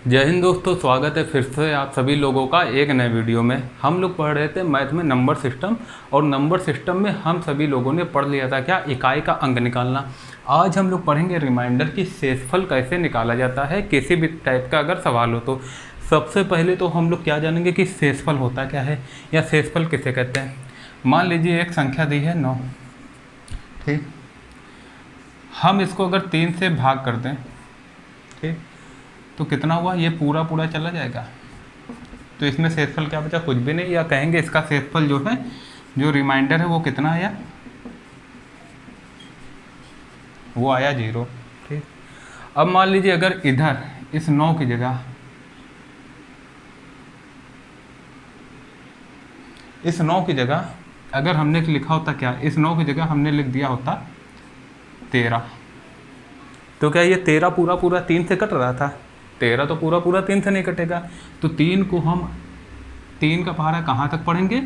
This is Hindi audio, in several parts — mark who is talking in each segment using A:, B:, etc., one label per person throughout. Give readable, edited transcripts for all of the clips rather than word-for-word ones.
A: जय हिंद दोस्तों, स्वागत है फिर से आप सभी लोगों का एक नए वीडियो में। हम लोग पढ़ रहे थे मैथ में नंबर सिस्टम, और नंबर सिस्टम में हम सभी लोगों ने पढ़ लिया था क्या, इकाई का अंक निकालना। आज हम लोग पढ़ेंगे रिमाइंडर की शेषफल कैसे निकाला जाता है किसी भी टाइप का अगर सवाल हो तो। सबसे पहले तो हम लोग क्या जानेंगे कि शेषफल होता क्या है या शेषफल किसे कहते हैं। मान लीजिए एक संख्या दी है 9, ठीक। हम इसको अगर 3 से भाग कर दें, ठीक, तो कितना हुआ, ये पूरा पूरा चला जाएगा। तो इसमें शेषफल क्या बचा, कुछ भी नहीं। या कहेंगे इसका शेषफल जो है, जो रिमाइंडर है वो कितना आया, वो आया 0, ठीक। अब मान लीजिए अगर इधर इस 9 की जगह, इस 9 की जगह अगर हमने लिखा होता क्या, इस 9 की जगह हमने लिख दिया होता 13, तो क्या ये 13 पूरा पूरा 3 से कट रहा था? 13 तो पूरा पूरा 3 से नहीं कटेगा। तो 3 को हम 3 का पहाड़ा कहाँ तक पढ़ेंगे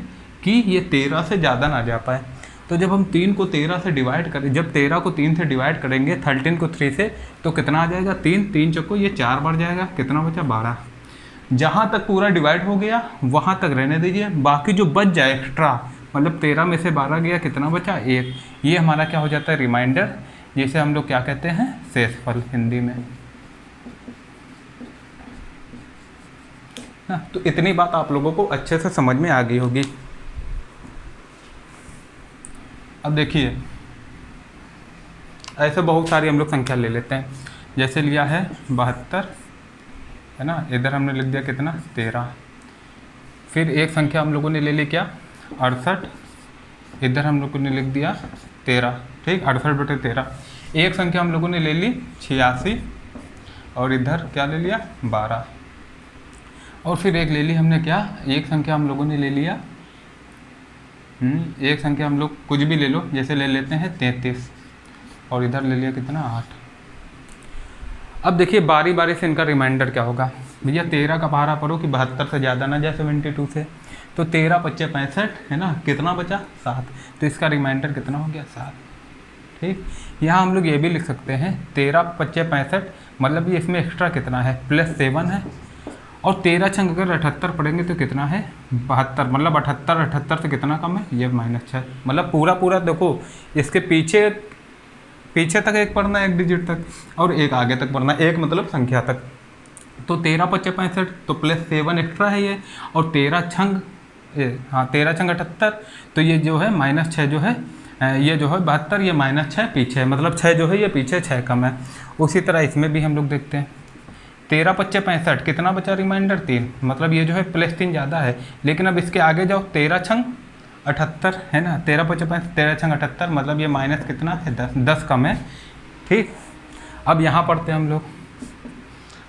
A: कि ये 13 से ज़्यादा ना जा पाए। तो जब हम 3 को 13 से डिवाइड करें, जब 13 को 3 से डिवाइड करेंगे 13 को 3 से, तो कितना आ जाएगा, 3 चौको ये 4 बढ़ जाएगा, कितना बचा 12। जहाँ तक पूरा डिवाइड हो गया वहाँ तक रहने दीजिए, बाकी जो बच जाए एक्स्ट्रा, मतलब 13 में से 12 गया, कितना बचा 1। ये हमारा क्या हो जाता है, रिमाइंडर, जिसे हम लोग क्या कहते हैं, शेषफल हिंदी में ना। तो इतनी बात आप लोगों को अच्छे से समझ में आ गई होगी। अब देखिए, ऐसे बहुत सारी हम लोग संख्या ले लेते हैं। जैसे लिया है 72, है ना, इधर हमने लिख दिया कितना 13। फिर एक संख्या हम लोगों ने ले ली क्या, 68, इधर हम लोगों ने लिख दिया 13, ठीक, 68/13। एक संख्या हम लोगों ने ले ली 86, और इधर क्या ले लिया 12। और फिर एक ले ली हमने क्या, एक संख्या हम लोगों ने ले लिया, एक संख्या हम लोग कुछ भी ले लो, जैसे ले लेते हैं 33, और इधर ले लिया कितना 8। अब देखिए बारी बारी से इनका रिमाइंडर क्या होगा। भैया 13 का पहाड़ा पढ़ो कि 72 से ज़्यादा ना जाए 72 से, तो 13 पच्चे 65, है ना, कितना बचा 7। तो इसका रिमाइंडर कितना हो गया 7, ठीक। यहाँ हम लोग ये भी लिख सकते हैं 13 पच्चे 65, मतलब ये इसमें एक्स्ट्रा कितना है, +7 है। और 13 छंग अगर 78 पढ़ेंगे तो कितना है 72, मतलब 78 से कितना कम है, ये -6। मतलब पूरा पूरा देखो, इसके पीछे तक एक पढ़ना है, एक डिजिट तक, और एक आगे तक पढ़ना है, एक मतलब संख्या तक। तो 13 पच्चे 65, तो +7 एक्स्ट्रा है ये, और 13 छंग 78, तो ये जो है -6 जो है, ये जो है 72, ये -6 पीछे है, मतलब 6 जो है ये पीछे 6 कम है। उसी तरह इसमें भी हम लोग देखते हैं 13 पच्चे 65, कितना बचा रिमाइंडर 3, मतलब ये जो है +3 ज़्यादा है। लेकिन अब इसके आगे जाओ 13 छंग 78, है ना, 13 पच्चे 65, 13 छंग 78, मतलब ये माइनस कितना है 10 कम है, ठीक। अब यहाँ पढ़ते हैं हम लोग।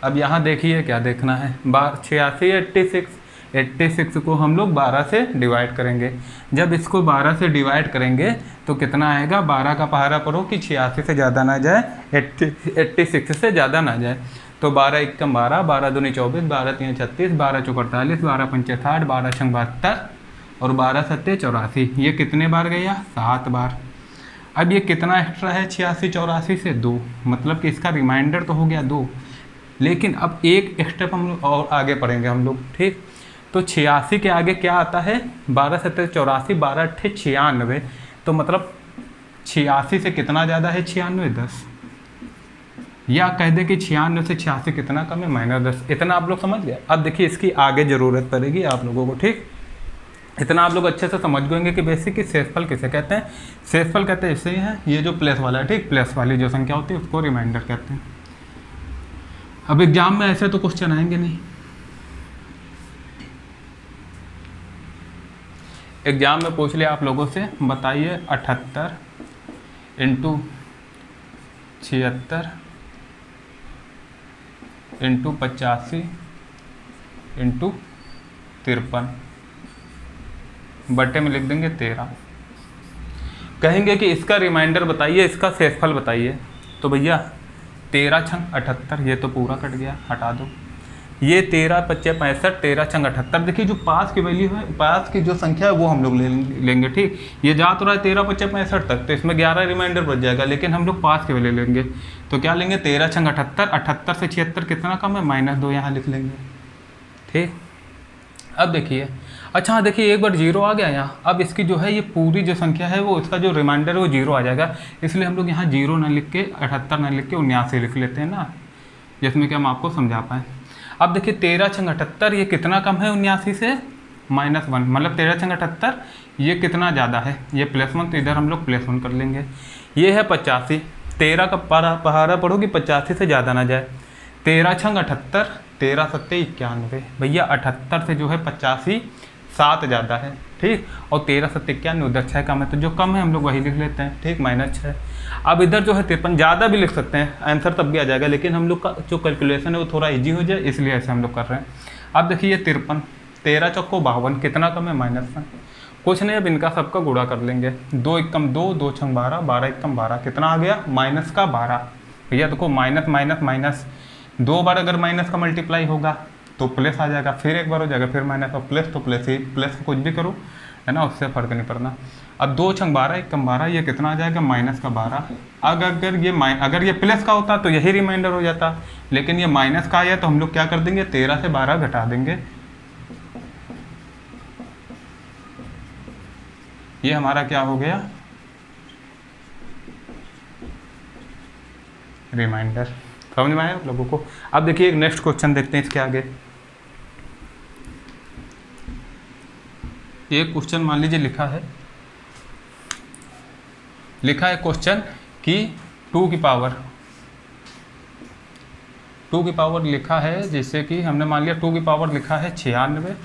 A: अब यहाँ देखिए क्या देखना है, 86 86 को हम लोग 12 से डिवाइड करेंगे। जब इसको 12 से डिवाइड करेंगे तो कितना आएगा, 12 का पहाड़ा पढ़ो कि 86 से ज़्यादा ना जाए, 86 से ज़्यादा ना जाए। तो 12 एकम 12, 12 दूनी 24, 12 तीन 36, 12 चौक 48, 12 पंचे 60, 12 छंग 72, और 12 सत्ते 84। ये कितने बार गया, 7 बार। अब ये कितना एक्स्ट्रा है 86 84 से 2, मतलब कि इसका रिमाइंडर तो हो गया 2। लेकिन अब एक स्टेप हम लोग और आगे पढ़ेंगे हम लोग, ठीक। तो 86 के आगे क्या आता है, 12 सत्ते 84, 12 अट्ठे 96, तो मतलब 86 से कितना ज़्यादा है, 96 10। या कह दें कि 96 से 86 कितना कम है, -10। इतना आप लोग समझ गए। अब देखिए इसकी आगे ज़रूरत पड़ेगी आप लोगों को, ठीक। इतना आप लोग अच्छे से समझ गएंगे कि बेसिक की शेषफल किसे कहते हैं। शेषफल कहते हैं, इससे ही है, ये जो प्लस वाला है, ठीक, प्लस वाली जो संख्या होती है उसको रिमाइंडर कहते हैं। अब एग्जाम में ऐसे तो क्वेश्चन आएंगे नहीं, एग्जाम में पूछ लिया आप लोगों से, बताइए 78 × 76 × 85 × 53, बटे में लिख देंगे 13। कहेंगे कि इसका रिमाइंडर बताइए, इसका शेषफल बताइए। तो भैया 13 छंग 78, ये तो पूरा कट गया, हटा दो। ये 13 25 65, 13 छंग 78। देखिए जो पास की वैल्यू है, पास की जो संख्या है वो हम लोग लेंगे। ठीक, ये जा तो रहा है 13 25 65 तक, तो इसमें 11 रिमाइंडर बच जाएगा, लेकिन हम लोग पास की वैल्यू लेंगे। तो क्या लेंगे, 13 छंग 78, 78 से 76 कितना कम है, -2 यहाँ लिख लेंगे। ठीक, अब देखिए, अच्छा हाँ देखिए एक बार जीरो आ गया यहाँ। अब इसकी जो है ये पूरी जो संख्या है वो इसका जो रिमाइंडर है वो जीरो आ जाएगा, इसलिए हम लोग यहाँ जीरो ना लिख के 78 ना लिख के 79 लिख लेते हैं ना, जिसमें कि हम आपको समझा पाएँ। अब देखिए 13 छंग 78 ये कितना कम है 79 से, -1, मतलब 13 छंग 78 ये कितना ज़्यादा है, ये +1, तो इधर हम लोग +1 कर लेंगे। ये है 85, 13 का पहाड़ा पढ़ोगी 85 से ज़्यादा ना जाए। 13 छंग 78, 13 सत्ते 91, भैया 78 से जो है 85 7 ज़्यादा है। ठीक, और 13 सत्ते 91, उधर 6 कम है, तो जो कम है हम लोग वही लिख लेते हैं। ठीक, -6। अब इधर जो है 53, ज़्यादा भी लिख सकते हैं, आंसर तब भी आ जाएगा, लेकिन हम लोग का जो कैलकुलेशन है वो थोड़ा ईजी हो जाए इसलिए ऐसे हम लोग कर रहे हैं। अब देखिए 53, 13 चौको 52, कितना कम है, -1। कुछ नहीं, अब इनका सबका गुणा कर लेंगे, 2 एकम 2, 2 छंग 12, 12 एकम 12, कितना आ गया, -12। भैया देखो माइनस माइनस माइनस 2 बार अगर माइनस का मल्टीप्लाई होगा तो प्लस आ जाएगा, फिर एक बार हो जाएगा, फिर माइनस, और प्लस तो प्लस ही, प्लस कुछ भी करो है ना, उससे फर्क नहीं पड़ना। अब 2 छंग 12, एकम 12, ये कितना आ जाएगा, -12। अगर ये प्लस का होता तो यही रिमाइंडर हो जाता, लेकिन ये माइनस का आया तो हम लोग क्या कर देंगे, 13 से 12 घटा देंगे। ये हमारा क्या हो गया, रिमाइंडर। समझ में आया आप लोगों को। अब देखिए एक नेक्स्ट क्वेश्चन देखते हैं इसके आगे। एक क्वेश्चन मान लीजिए लिखा है क्वेश्चन कि 2 की पावर लिखा है, जैसे कि हमने मान लिया 2 की पावर लिखा है 96,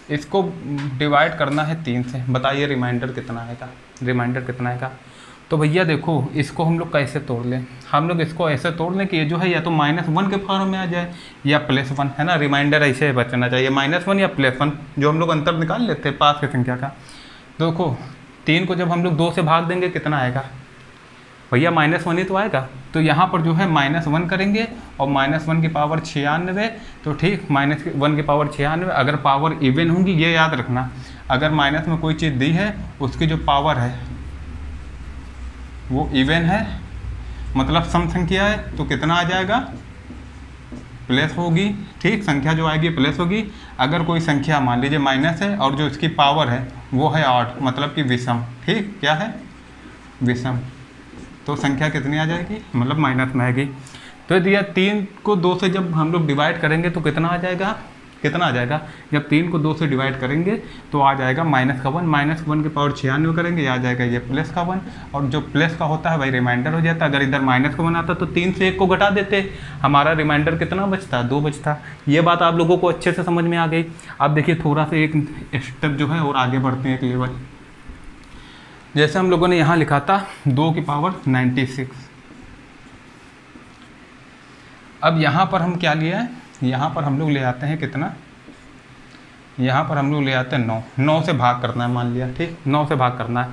A: इसको डिवाइड करना है 3 से, बताइए रिमाइंडर कितना आएगा। तो भैया देखो इसको हम लोग कैसे तोड़ लें, हम लोग इसको ऐसे तोड़ लें कि ये जो है या तो -1 के फॉर्म में आ जाए या +1, है ना, रिमाइंडर ऐसे बचना चाहिए, -1 या +1, जो हम लोग अंतर निकाल लेते हैं पास की संख्या का। देखो 3 को जब हम लोग 2 से भाग देंगे कितना आएगा, भैया -1 ही तो आएगा। तो यहाँ पर जो है -1 करेंगे और -1 की पावर 96, तो ठीक, -1 की पावर 96। अगर पावर इवन होंगी, ये याद रखना, अगर माइनस में कोई चीज़ दी है उसकी जो पावर है वो इवन है, मतलब सम संख्या है, तो कितना आ जाएगा, प्लस होगी। ठीक, संख्या जो आएगी प्लस होगी। अगर कोई संख्या मान लीजिए माइनस है और जो इसकी पावर है वो है 8, मतलब कि विषम। ठीक, क्या है, विषम, तो संख्या कितनी आ जाएगी, मतलब माइनस में आएगी। तो दिया 3 को 2 से जब हम लोग डिवाइड करेंगे तो कितना आ जाएगा, जब 3 को 2 से डिवाइड करेंगे तो आ जाएगा -1, -1 की पावर 96 करेंगे, आ जाएगा ये +1, और जो प्लस का होता है भाई रिमाइंडर हो जाता है। अगर इधर -1 आता तो 3 से 1 को घटा देते, हमारा रिमाइंडर कितना बचता, 2 बचता। ये बात आप लोगों को अच्छे से समझ में आ गई। अब देखिए थोड़ा सा एक स्टेप जो है और आगे बढ़ते हैं, एक लेवल। जैसे हम लोगों ने यहाँ लिखा था 2 की पावर 96, अब यहाँ पर हम क्या लिया है, यहाँ पर हम लोग ले आते हैं कितना, यहाँ पर हम लोग ले आते हैं 9, 9 से भाग करना है मान लिया। ठीक, 9 से भाग करना है।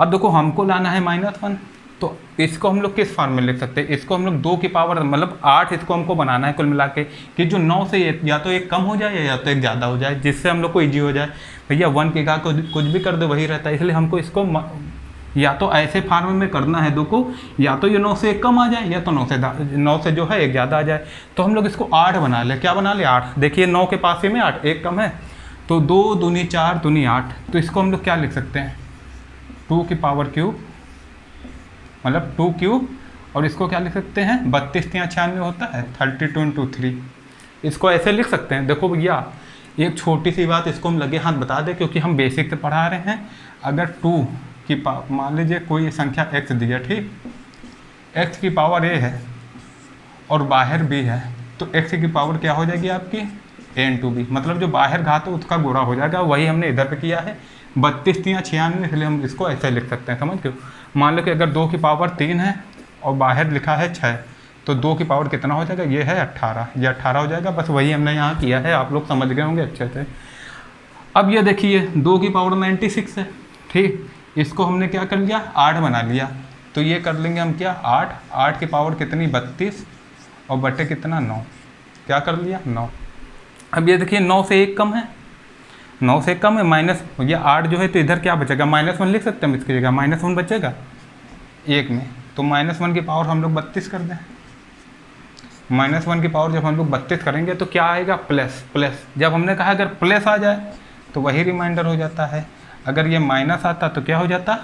A: अब देखो हमको लाना है -1, तो इसको हम लोग किस फॉर्म में लिख सकते हैं, इसको हम लोग 2 की पावर मतलब 8, इसको हमको बनाना है कुल मिला के, कि जो 9 से या तो एक कम हो जाए या तो एक ज़्यादा हो जाए, जिससे हम लोग को ईजी हो जाए। भैया 1 की का कुछ भी कर दो वही रहता है, इसलिए हमको इसको या तो ऐसे फार्म में करना है 2 को, या तो ये 9 से एक कम आ जाए या तो 9 से जो है एक ज़्यादा आ जाए। तो हम लोग इसको 8 बना ले, क्या बना ले, 8। देखिए 9 के पास ही में 8, एक कम है, तो 2 दूनी 4 दूनी 8, तो इसको हम लोग क्या लिख सकते हैं, 2 की पावर क्यूब, मतलब 2 क्यूब, और इसको क्या लिख सकते हैं, 32 या 96 होता है, 32 × 3, इसको ऐसे लिख सकते हैं। देखो भैया एक छोटी सी बात इसको हम लगे हाथ बता दें, क्योंकि हम बेसिक से पढ़ा रहे हैं। अगर 2 की मान लीजिए कोई संख्या x दी है, ठीक, x की पावर a है और बाहर b है, तो x की पावर क्या हो जाएगी आपकी, a × b, मतलब जो बाहर घात है उसका गुणा हो जाएगा। वही हमने इधर पे किया है, 32 या 96, इसलिए हम इसको ऐसे लिख सकते हैं, समझ क्यों। मान लो कि अगर 2 की पावर 3 है और बाहर लिखा है 6, तो 2 की पावर कितना हो जाएगा, ये है 18, ये 18 हो जाएगा। बस वही हमने यहाँ किया है, आप लोग समझ गए होंगे अच्छे से। अब ये देखिए 2 की पावर 96 है, ठीक, इसको हमने क्या कर लिया, 8 बना लिया। तो ये कर लेंगे हम क्या, 8 की पावर कितनी, 32, और बटे कितना 9, क्या कर लिया 9। अब ये देखिए 9 से 1 कम है, 9 से 1 कम है, माइनस ये 8 जो है, तो इधर क्या बचेगा, -1 लिख सकते हैं हम इसकी जगह, -1 बचेगा 1 में, तो -1 की पावर हम लोग 32 कर दें। -1 की पावर जब हम लोग 32 करेंगे तो क्या आएगा, प्लस। प्लस जब हमने कहा अगर प्लस आ जाए तो वही रिमाइंडर हो जाता है, अगर ये माइनस आता तो क्या हो जाता,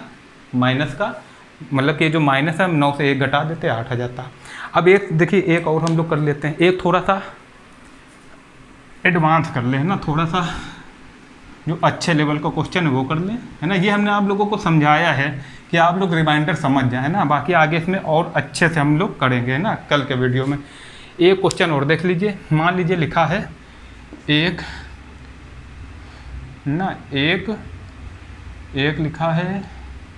A: माइनस का मतलब कि जो माइनस है हम 9 से 1 घटा देते 8 आ जाता। अब एक देखिए एक और हम लोग कर लेते हैं, एक थोड़ा सा एडवांस कर ले, है ना, थोड़ा सा जो अच्छे लेवल का क्वेश्चन है वो कर लें, है ना। ये हमने आप लोगों को समझाया है कि आप लोग रिमाइंडर समझ जाए, है ना, बाकी आगे इसमें और अच्छे से हम लोग करेंगे, है ना, कल के वीडियो में। एक क्वेश्चन और देख लीजिए, मान लीजिए लिखा है एक ना, एक लिखा है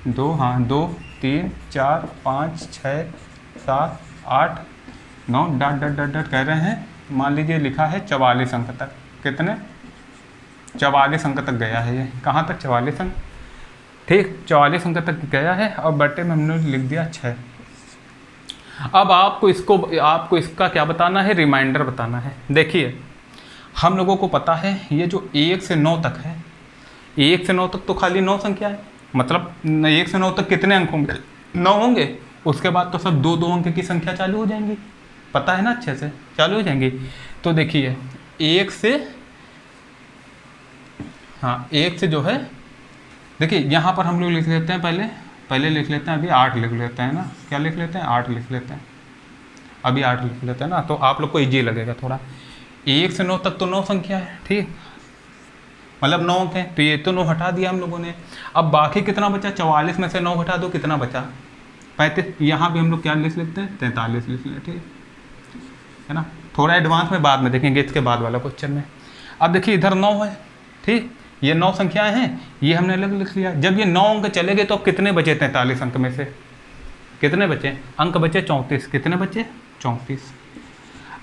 A: 2, हाँ 2 3 4 5 6 7 8 9 डॉट डॉट डॉट डॉट कह रहे हैं, मान लीजिए लिखा है 44 अंक तक, कितने 44 अंक तक गया है, ये कहाँ तक 44 अंक, ठीक 44 अंक तक गया है, और बटे में हमने लिख दिया 6। अब आपको इसका क्या बताना है, रिमाइंडर बताना है। देखिए हम लोगों को पता है ये जो 1 से 9 तक है, 1 से 9 तक तो खाली 9 संख्या है, मतलब 1 से 9 तक कितने अंक होंगे, 9 होंगे, उसके बाद तो सब 2 2 अंक की संख्या चालू हो जाएंगी, पता है ना, अच्छे से चालू हो जाएंगी। तो देखिए 1 से, हाँ 1 से जो है, देखिए यहाँ पर हम लोग लिख लेते हैं, पहले लिख लेते हैं, अभी 8 लिख लेते हैं ना, क्या लिख लेते हैं, 8 लिख लेते हैं, अभी 8 लिख लेते हैं ना, तो आप लोग को ईजी लगेगा थोड़ा। 1 से 9 तक तो 9 संख्या है, ठीक, मतलब 9 अंक है, तो ये तो 9 हटा दिया हम लोगों ने। अब बाकी कितना बचा, 44 में से 9 घटा दो, कितना बचा 35, यहाँ भी हम लोग क्या लिख लेते हैं, 43 लिख लेते हैं, ठीक है ना। थोड़ा एडवांस में बाद में देखेंगे इसके बाद वाला क्वेश्चन में। अब देखिए इधर 9 है, ठीक, ये 9 संख्याएं हैं, ये हमने अलग लिख लिया। जब ये 9 अंक चले गए तो अब कितने बचे, 43 अंक में से कितने बचे, अंक बचे 34, कितने बचे 34।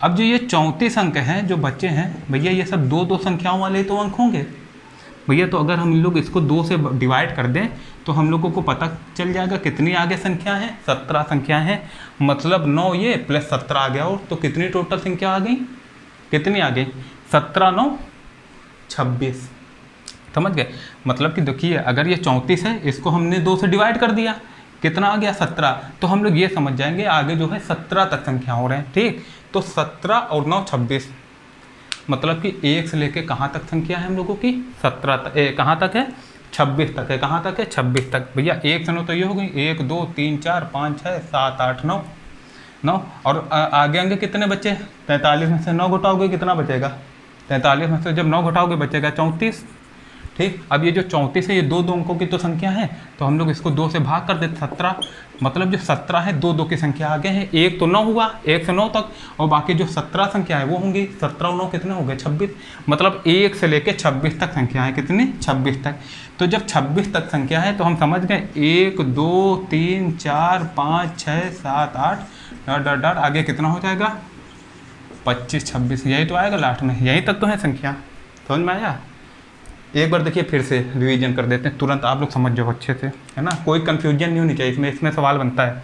A: अब जो ये 34 अंक हैं जो बच्चे हैं भैया, ये सब 2 2 संख्याओं वाले तो अंक होंगे भैया, तो अगर हम लोग इसको 2 से डिवाइड कर दें तो हम लोगों को पता चल जाएगा कितनी आगे संख्या है, 17 संख्या है, मतलब 9 ये प्लस 17 आ गया, और तो कितनी टोटल संख्या आ गई, कितनी आ गई, 17 9 26, समझ गए। मतलब कि देखिए अगर ये 34 है, इसको हमने 2 से डिवाइड कर दिया, कितना आ गया 17, तो हम लोग ये समझ जाएंगे आगे जो है 17 तक संख्या हो रहे हैं, ठीक। तो 17 और 9 26, मतलब कि 1 से लेके कहाँ तक संख्या है हम लोगों की, 17 तक, कहाँ तक है 26 तक है, कहाँ तक है 26 तक भैया। 1 से 9 तो ये हो गई, 1 2 3 4 5 6 7 8 9 9, और आगे आगे कितने बचे, 43 में से 9 घटाओगे कितना बचेगा, 43 में से जब 9 घटाओगे बचेगा 34, ठीक। अब ये जो 34 है ये 2 2 अंकों की तो संख्या है, तो हम लोग इसको 2 से भाग कर देते 17, मतलब जो 17 है 2 2 की संख्या आगे है, 1 तो 9 हुआ 1 से 9 तक, और बाकी जो 17 संख्या है वो होंगी 17 और 9 कितने हो गए 26, मतलब 1 से लेके 26 तक संख्या है, कितनी 26 तक। तो जब 26 तक संख्या है तो हम समझ गए 1 2 3 4 5 6 7 8 डॉट डॉट डॉट, आगे कितना हो जाएगा 25 26, यही तो आएगा लास्ट में, यहीं तक तो है संख्या, समझ में आया। एक बार देखिए फिर से रिवीजन कर देते हैं, तुरंत आप लोग समझ जाओ अच्छे से, है ना, कोई कन्फ्यूजन नहीं होनी चाहिए इसमें सवाल बनता है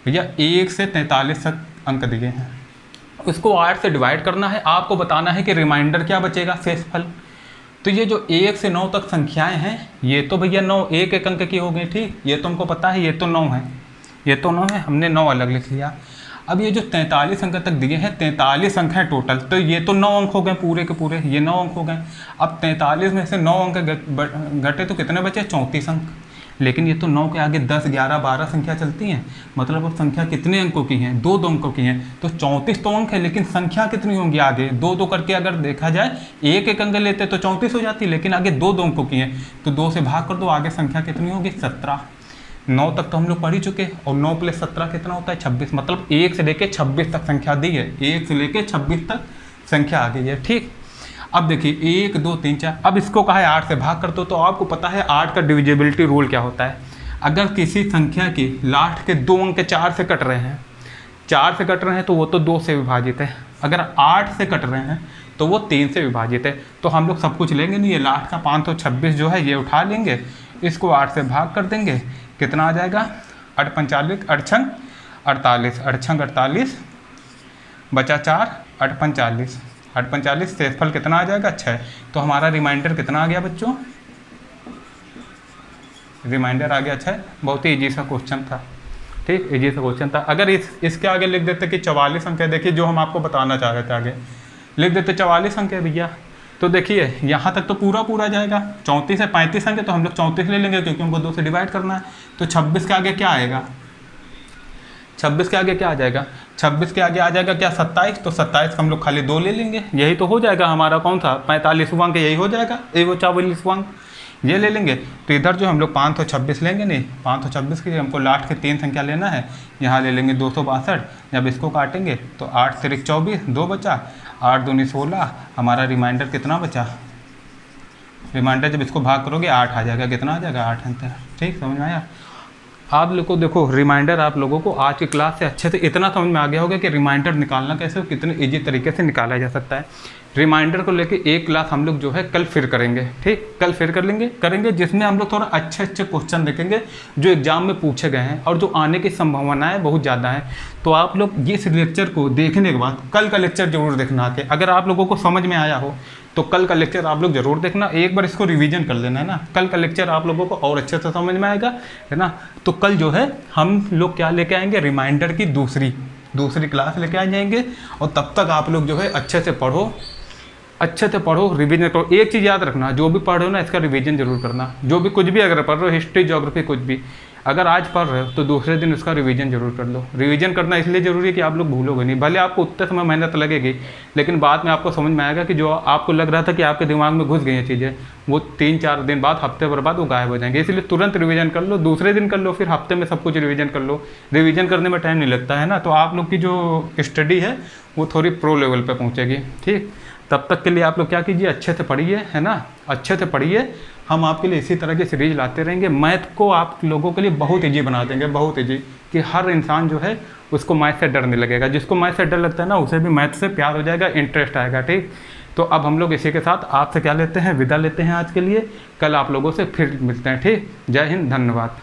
A: भैया। 1 से 43 तक अंक दिए हैं, इसको 8 से डिवाइड करना है, आपको बताना है कि रिमाइंडर क्या बचेगा, शेषफल। तो ये जो 1 से 9 तक संख्याएं हैं ये तो भैया 9 एक एक अंक की हो गई, ठीक, ये तो हमको पता है, ये तो 9 है, ये तो 9 है, हमने 9 अलग लिख लिया। अब ये जो 43 अंक तक दिए हैं, 43 अंक हैं टोटल, तो ये तो 9 अंक हो गए पूरे के पूरे, ये 9 अंक हो गए। अब 43 में से 9 अंक घटे तो कितने बचे 34 अंक, लेकिन ये तो 9 के आगे 10 11 12 संख्या चलती हैं, मतलब अब संख्या कितने अंकों की हैं, 2 2 अंकों की हैं, तो 34 तो अंक है, लेकिन संख्या कितनी होंगी आगे 2 2 करके अगर देखा जाए, एक एक अंक लेते तो 34 हो जाती, लेकिन आगे 2 2 अंकों की हैं, तो 2 से भाग कर दो, आगे संख्या कितनी होगी 17। 9 तक तो हम लोग पढ़ ही चुके, और 9 प्लस 17 कितना होता है 26, मतलब 1 से लेके 26 तक संख्या दी है, 1 से लेके 26 तक संख्या आ गई है, ठीक। अब देखिए 1 2 3 4, अब इसको कहा है 8 से भाग कर दो, तो आपको पता है 8 का डिविजिबिलिटी रूल क्या होता है। अगर किसी संख्या की लास्ट के 2 अंक 4 से कट रहे हैं, 4 से कट रहे हैं तो वो तो 2 से विभाजित है, अगर 8 से कट रहे हैं तो वो 3 से विभाजित है। तो हम लोग सब कुछ लेंगे नहीं, ये लास्ट का 526 जो है ये उठा लेंगे, इसको 8 से भाग कर देंगे, कितना आ जाएगा 8 45 48 48 बचा 4 8 45, 8 45, शेषफल कितना आ जाएगा 6। तो हमारा रिमाइंडर कितना आ गया बच्चों, रिमाइंडर आ गया 6। बहुत ही ईजी सा क्वेश्चन था, ठीक, ईजी सा क्वेश्चन था। अगर इसके आगे लिख देते कि 44 अंक है, देखिए जो हम आपको बताना चाह रहे थे आगे लिख देते 44 अंक है भैया, तो देखिए यहाँ तक तो पूरा जाएगा। 34 से 35 अंक है तो हम लोग 34 ले लेंगे क्योंकि हमको 2 से डिवाइड करना है। तो 26 के आगे क्या आएगा, 26 के आगे क्या आ जाएगा, 26 के आगे आ जाएगा क्या 27। तो 27 का हम लोग खाली 2 ले लेंगे, यही तो हो जाएगा हमारा कौन सा 45वां अंक, यही हो जाएगा, वो 44वां अंक ये ले लेंगे। तो इधर जो हम लोग 526 लेंगे, नहीं 526 के लिए हमको लास्ट के 3 संख्या लेना है, यहाँ ले लेंगे 262। जब इसको काटेंगे तो 8 से 24, 2 बचा, 8 दूनी 16, हमारा रिमाइंडर कितना बचा, रिमाइंडर जब इसको भाग करोगे 8 आ जाएगा, कितना आ जाएगा 8 अंतर, ठीक, समझ में आया। आप लोग को देखो रिमाइंडर आप लोगों को आज की क्लास से अच्छे से इतना समझ में आ गया होगा कि रिमाइंडर निकालना कैसे, कितने इजी तरीके से निकाला जा सकता है। रिमाइंडर को लेके एक क्लास हम लोग जो है कल फिर करेंगे, ठीक, कल फिर करेंगे जिसमें हम लोग थोड़ा अच्छे क्वेश्चन देखेंगे जो एग्जाम में पूछे गए हैं और जो आने की संभावनाएं बहुत ज़्यादा है। तो आप लोग इस लेक्चर को देखने के बाद कल का लेक्चर जरूर देखना आके, अगर आप लोगों को समझ में आया हो तो कल का लेक्चर आप लोग जरूर देखना, एक बार इसको रिवीजन कर लेना है ना, कल का लेक्चर आप लोगों को और अच्छे से समझ में आएगा, है ना। तो कल जो है हम लोग क्या लेके आएंगे, रिमाइंडर की दूसरी क्लास लेके आ जाएंगे। और तब तक आप लोग जो है अच्छे से पढ़ो, रिवीजन करो। एक चीज़ याद रखना, जो भी पढ़ रहे हो ना इसका रिवीजन जरूर करना, जो भी कुछ भी अगर पढ़ रहे हो, हिस्ट्री ज्योग्राफी कुछ भी अगर आज पढ़ रहे हो तो दूसरे दिन उसका रिवीजन जरूर कर लो। रिवीजन करना इसलिए ज़रूरी है कि आप लोग भूलोगे नहीं, भले आपको उतने समय मेहनत लगेगी लेकिन बाद में आपको समझ में आएगा कि जो आपको लग रहा था कि आपके दिमाग में घुस गई हैं चीज़ें, वो 3-4 दिन बाद, हफ्ते भर बाद वो गायब हो जाएंगे। इसलिए तुरंत रिवीजन कर लो, दूसरे दिन कर लो, फिर हफ्ते में सब कुछ रिवीजन कर लो। रिवीजन करने में टाइम नहीं लगता है ना, तो आप लोग की जो स्टडी है वो थोड़ी प्रो लेवल पर पहुँचेगी, ठीक। तब तक के लिए आप लोग क्या कीजिए, अच्छे से पढ़िए, है ना, अच्छे से पढ़िए। हम आपके लिए इसी तरह की सीरीज लाते रहेंगे। मैथ को आप लोगों के लिए बहुत ईजी बना देंगे, बहुत ईजी, कि हर इंसान जो है उसको मैथ से डर नहीं लगेगा। जिसको मैथ से डर लगता है ना, उसे भी मैथ से प्यार हो जाएगा, इंटरेस्ट आएगा, ठीक। तो अब हम लोग इसी के साथ आपसे क्या लेते हैं, विदा लेते हैं आज के लिए। कल आप लोगों से फिर मिलते हैं, ठीक। जय हिंद, धन्यवाद।